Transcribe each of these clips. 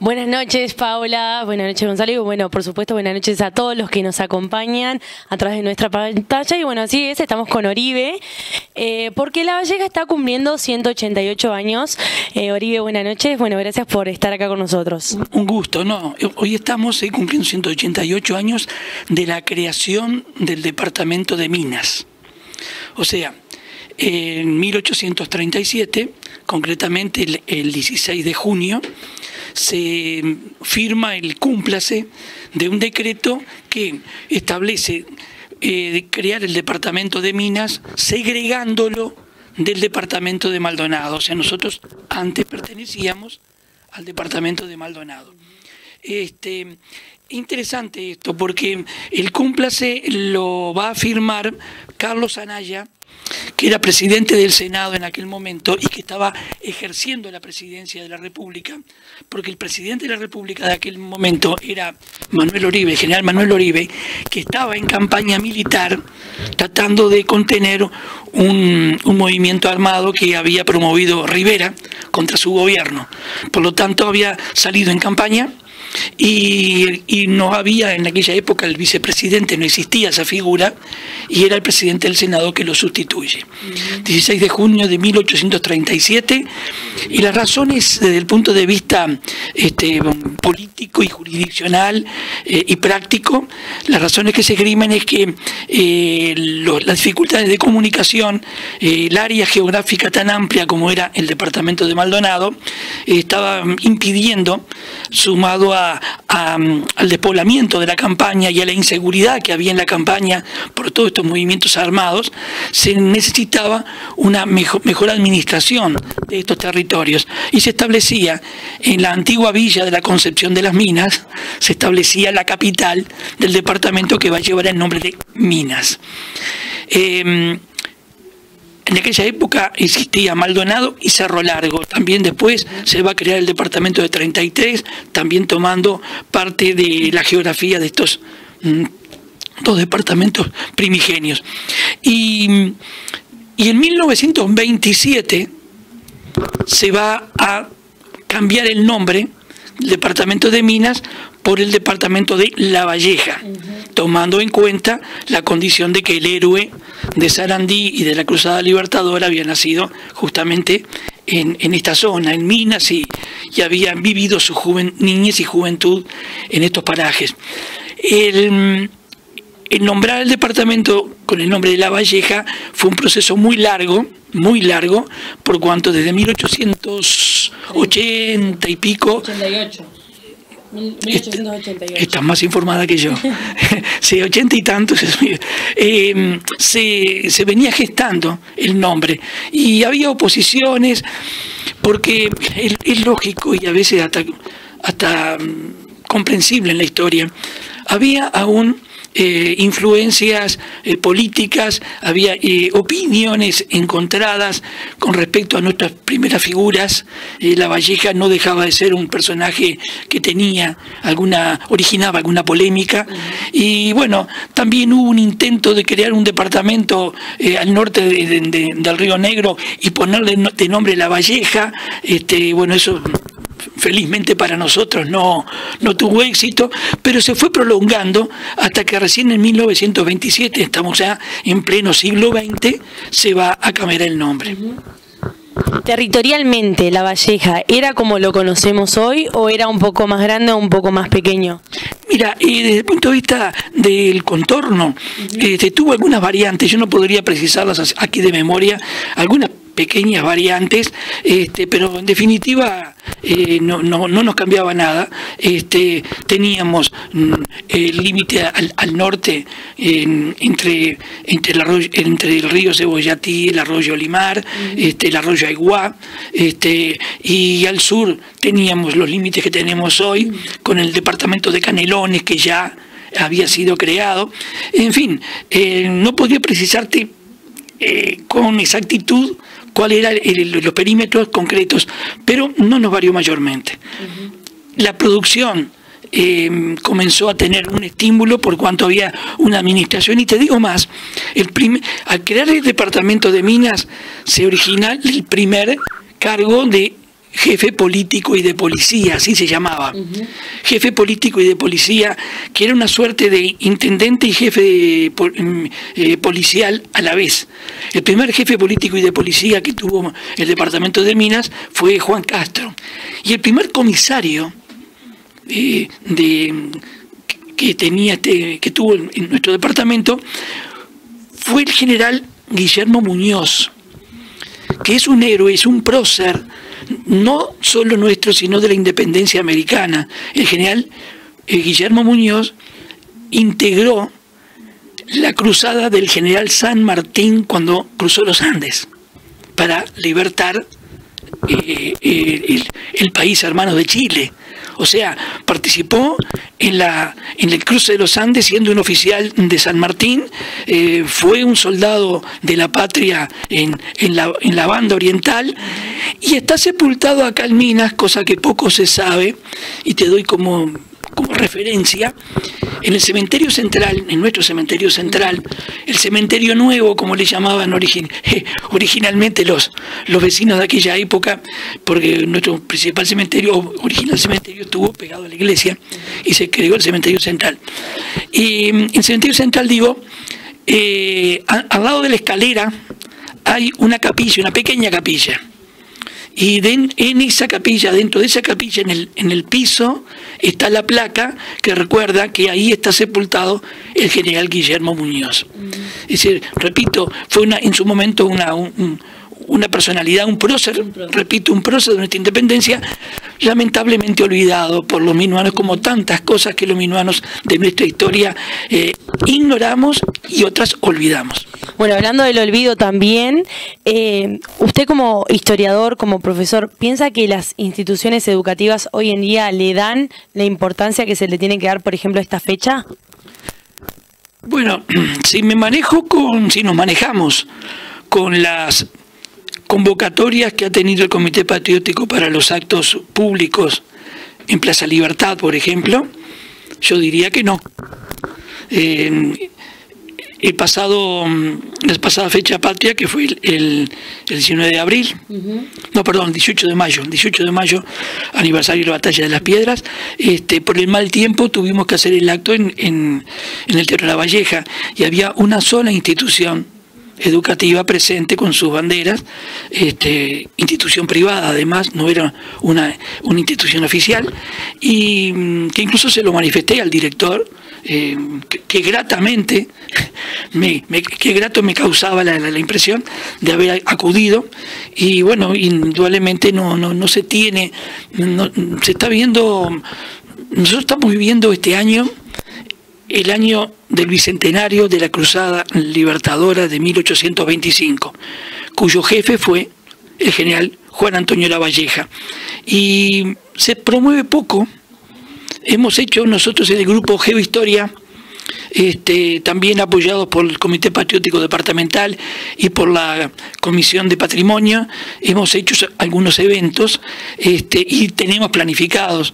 Buenas noches, Paula. Buenas noches, Gonzalo. Y bueno, por supuesto, buenas noches a todos los que nos acompañan a través de nuestra pantalla. Y bueno, así es, estamos con Oribe, porque La Valleja está cumpliendo 188 años. Oribe, buenas noches. Bueno, gracias por estar acá con nosotros. Un gusto, ¿no? Hoy estamos cumpliendo 188 años de la creación del departamento de Minas. O sea, en 1837, concretamente el 16 de junio, se firma el cúmplice de un decreto que establece crear el departamento de Minas segregándolo del departamento de Maldonado. O sea, nosotros antes pertenecíamos al departamento de Maldonado. Interesante esto porque el cúmplice lo va a firmar Carlos Anaya, que era presidente del Senado en aquel momento y que estaba ejerciendo la presidencia de la República, porque el presidente de la República de aquel momento era Manuel Oribe, el general Manuel Oribe, que estaba en campaña militar tratando de contener un movimiento armado que había promovido Rivera contra su gobierno. Por lo tanto, había salido en campaña y no había en aquella época el vicepresidente, no existía esa figura, y era el presidente del Senado que lo sustituye. 16 de junio de 1837, y las razones desde el punto de vista político y jurisdiccional y práctico, las razones que se esgrimen es que las dificultades de comunicación, el área geográfica tan amplia como era el departamento de Maldonado, estaba impidiendo, sumado al despoblamiento de la campaña y a la inseguridad que había en la campaña por todos estos movimientos armados, se necesitaba una mejor administración de estos territorios. Y se establecía en la antigua villa de la Concepción de las Minas, se establecía la capital del departamento que va a llevar el nombre de Minas. En aquella época existía Maldonado y Cerro Largo. También después se va a crear el departamento de 33, también tomando parte de la geografía de estos dos departamentos primigenios. Y en 1927 se va a cambiar el nombre del departamento de Minas por el departamento de La Valleja, tomando en cuenta la condición de que el héroe de Sarandí y de la Cruzada Libertadora había nacido justamente en esta zona, en Minas, y habían vivido su niñez y juventud en estos parajes. El nombrar el departamento con el nombre de La Valleja fue un proceso muy largo, por cuanto desde 1880 y pico... 88. 1888. Estás más informada que yo. Sí, 80 y tantos. Se venía gestando el nombre y había oposiciones porque es lógico y a veces hasta comprensible en la historia. Había aún influencias políticas, había opiniones encontradas con respecto a nuestras primeras figuras. La Valleja no dejaba de ser un personaje que originaba alguna polémica, y bueno, también hubo un intento de crear un departamento al norte del Río Negro y ponerle de nombre La Valleja. Bueno, eso felizmente para nosotros no tuvo éxito, pero se fue prolongando hasta que recién en 1927, estamos ya en pleno siglo XX, se va a cambiar el nombre. Territorialmente, La Valleja, ¿era como lo conocemos hoy o era un poco más grande o un poco más pequeño? Mira, desde el punto de vista del contorno, tuvo algunas variantes, yo no podría precisarlas aquí de memoria, algunas pequeñas variantes, pero en definitiva no nos cambiaba nada. Teníamos el límite al norte entre el río Cebollatí, el arroyo Limar, el arroyo Aiguá, y al sur teníamos los límites que tenemos hoy con el departamento de Canelones, que ya había sido creado. En fin, no podría precisarte con exactitud cuáles eran los perímetros concretos, pero no nos varió mayormente. La producción comenzó a tener un estímulo por cuanto había una administración, y te digo más, al crear el departamento de Minas se origina el primer cargo de jefe político y de policía, así se llamaba. Jefe político y de policía, que era una suerte de intendente y jefe policial a la vez. El primer jefe político y de policía que tuvo el departamento de Minas fue Juan Castro. Y el primer comisario que tuvo en nuestro departamento fue el general Guillermo Muñoz, que es un héroe, es un prócer, no solo nuestro, sino de la independencia americana. El general Guillermo Muñoz integró la cruzada del general San Martín cuando cruzó los Andes para libertar el país hermano de Chile. O sea, participó en el cruce de los Andes siendo un oficial de San Martín, fue un soldado de la patria en la banda oriental y está sepultado acá en Minas, cosa que poco se sabe, y te doy como referencia, en el cementerio central, en nuestro cementerio central, el cementerio nuevo, como le llamaban originalmente los vecinos de aquella época, porque nuestro principal cementerio, original cementerio, estuvo pegado a la iglesia y se creó el cementerio central. Y en el cementerio central, digo, al lado de la escalera hay una capilla, una pequeña capilla. Y en esa capilla, dentro de esa capilla, en el piso, está la placa que recuerda que ahí está sepultado el general Guillermo Muñoz. Es decir, repito, fue en su momento una personalidad, un prócer, repito, un prócer de nuestra independencia, lamentablemente olvidado por los minuanos, como tantas cosas que los minuanos de nuestra historia ignoramos y otras olvidamos. Bueno, hablando del olvido también, usted como historiador, como profesor, ¿piensa que las instituciones educativas hoy en día le dan la importancia que se le tiene que dar, por ejemplo, a esta fecha? Bueno, si nos manejamos con las convocatorias que ha tenido el Comité Patriótico para los actos públicos en Plaza Libertad, por ejemplo, yo diría que no. La pasada fecha patria, que fue el 19 de abril, no, perdón, 18 de mayo, aniversario de la Batalla de las Piedras, por el mal tiempo tuvimos que hacer el acto en el Teatro La Valleja, y había una sola institución educativa presente con sus banderas, institución privada además, no era una institución oficial, y que incluso se lo manifesté al director, que gratamente, qué grato me causaba la impresión de haber acudido. Y bueno, indudablemente no se tiene, se está viendo, nosotros estamos viviendo este año, el año del bicentenario de la Cruzada Libertadora de 1825, cuyo jefe fue el general Juan Antonio Lavalleja. Y se promueve poco. Hemos hecho nosotros en el grupo Geohistoria, también apoyados por el Comité Patriótico Departamental y por la Comisión de Patrimonio, hemos hecho algunos eventos y tenemos planificados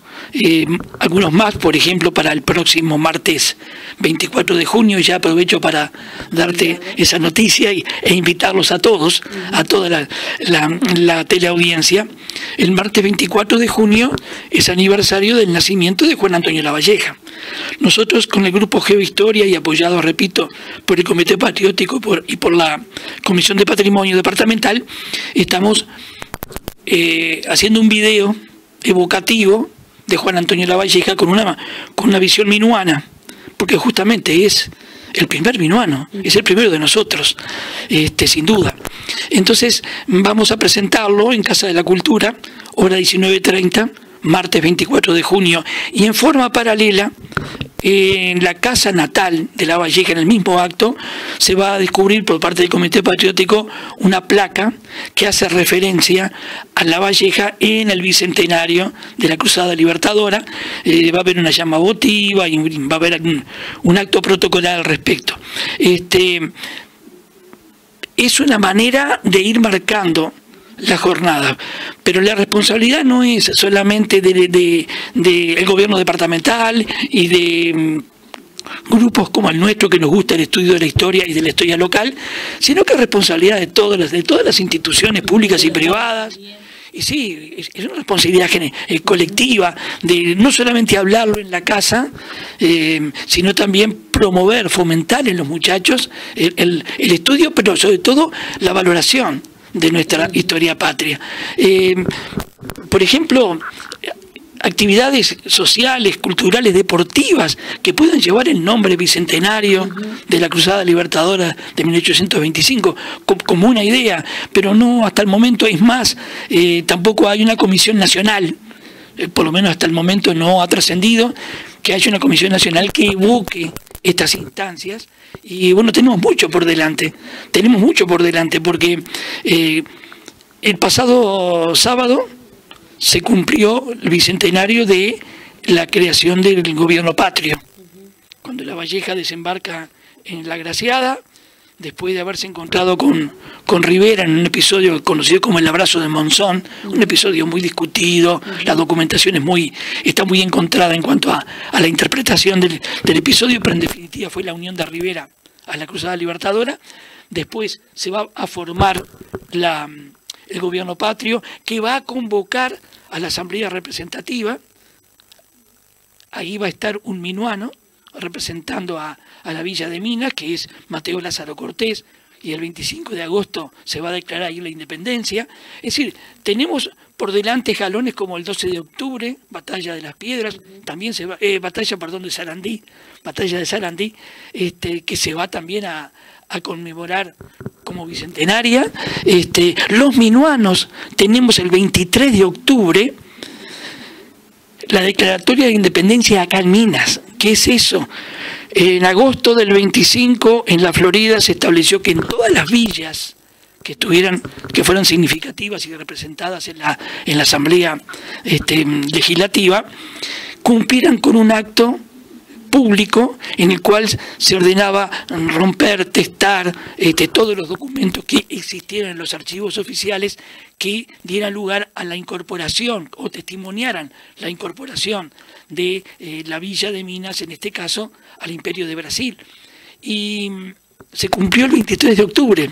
algunos más, por ejemplo, para el próximo martes 24 de junio, y ya aprovecho para darte esa noticia e invitarlos a todos, a toda la teleaudiencia. El martes 24 de junio es aniversario del nacimiento de Juan Antonio Lavalleja. Nosotros con el grupo Geohistoria y apoyados, repito, por el Comité Patriótico y por la Comisión de Patrimonio Departamental, estamos haciendo un video evocativo de Juan Antonio Lavalleja con una visión minuana, porque justamente es el primer minuano, es el primero de nosotros, sin duda. Entonces vamos a presentarlo en Casa de la Cultura, hora 19:30, martes 24 de junio, y en forma paralela, en la casa natal de Lavalleja, en el mismo acto, se va a descubrir por parte del Comité Patriótico una placa que hace referencia a Lavalleja en el bicentenario de la Cruzada Libertadora. Va a haber una llama votiva y va a haber un acto protocolar al respecto. Es una manera de ir marcando la jornada, pero la responsabilidad no es solamente del gobierno departamental y de grupos como el nuestro, que nos gusta el estudio de la historia y de la historia local, sino que es responsabilidad de todas las instituciones públicas y privadas Y sí, es una responsabilidad colectiva de no solamente hablarlo en la casa, sino también promover, fomentar en los muchachos el estudio, pero sobre todo la valoración de nuestra historia patria. Por ejemplo, actividades sociales, culturales, deportivas que puedan llevar el nombre bicentenario de la Cruzada Libertadora de 1825 como una idea, pero no hasta el momento. Es más, tampoco hay una comisión nacional, por lo menos hasta el momento no ha trascendido que haya una comisión nacional que evoque estas instancias. Y bueno, tenemos mucho por delante porque el pasado sábado se cumplió el bicentenario de la creación del gobierno patrio, cuando La Valleja desembarca en La Graciada, después de haberse encontrado con Rivera en un episodio conocido como el Abrazo de Monzón, un episodio muy discutido. La documentación está muy encontrada en cuanto a la interpretación del episodio, pero en definitiva fue la unión de Rivera a la Cruzada Libertadora. Después se va a formar el gobierno patrio, que va a convocar a la asamblea representativa. Ahí va a estar un minuano representando a la Villa de Minas, que es Mateo Lázaro Cortés, y el 25 de agosto se va a declarar ahí la independencia. Es decir, tenemos por delante jalones como el 12 de octubre, Batalla de las Piedras, también batalla de Sarandí, que se va también a conmemorar como bicentenaria. Los minuanos tenemos el 23 de octubre la declaratoria de independencia acá en Minas. ¿Qué es eso? En agosto del 25 en la Florida se estableció que en todas las villas que fueran significativas y representadas en la asamblea legislativa, cumplieran con un acto público en el cual se ordenaba romper, testar todos los documentos que existieran en los archivos oficiales que dieran lugar a la incorporación o testimoniaran la incorporación de la Villa de Minas, en este caso, al Imperio de Brasil. Y se cumplió el 23 de octubre.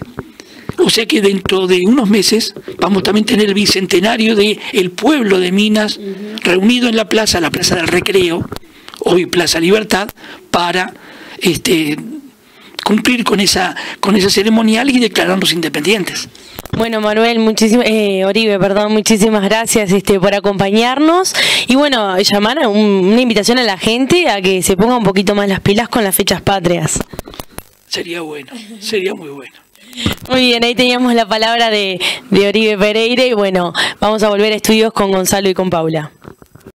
O sea que dentro de unos meses vamos también a tener el bicentenario del pueblo de Minas reunido en la Plaza del Recreo, hoy Plaza Libertad, para cumplir con esa ceremonial y declararnos independientes. Bueno, Manuel, Oribe, muchísimas gracias por acompañarnos y bueno, llamar una invitación a la gente a que se ponga un poquito más las pilas con las fechas patrias. Sería bueno, sería muy bueno. Muy bien, ahí teníamos la palabra de Oribe Pereira y bueno, vamos a volver a estudios con Gonzalo y con Paula.